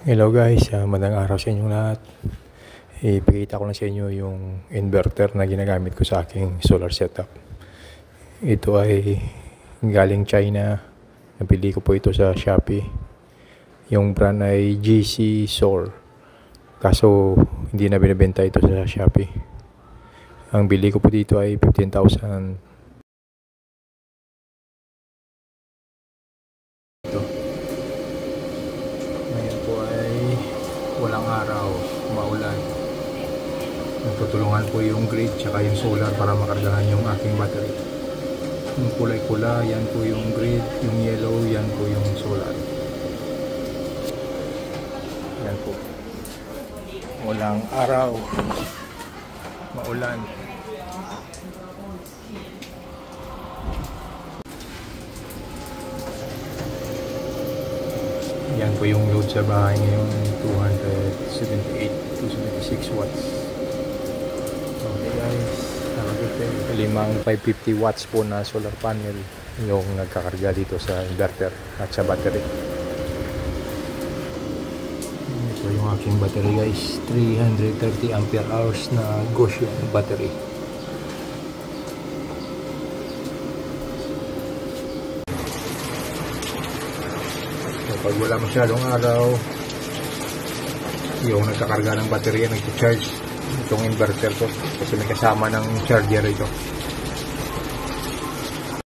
Hello guys, magandang araw sa inyong lahat. Ipakita ko lang sa inyo yung inverter na ginagamit ko sa aking solar setup. Ito ay galing China. Nabili ko po ito sa Shopee. Yung brand ay GC Solar. Kaso hindi na binibenta ito sa Shopee. Ang bili ko po dito ay 15,000. Ngayon po ay walang araw, maulan. Nagtutulungan po yung grid tsaka yung solar para makargahan yung aking battery. Yung kulay pula, yan po yung grid. Yung yellow, yan po yung solar. Yan po. Walang araw, maulan. Yan po yung load sa bahay ngayon, 278 to 76 watts. Okay guys, limang 550 watts po na solar panel yung nagkakarga dito sa inverter at sa battery. Ito yung aking battery guys, 330 ampere hours na Gotion battery. Pag wala masyadong araw, yung nagkakarga ng baterya, nag-charge itong inverter ko kasi may kasama ng charger ito.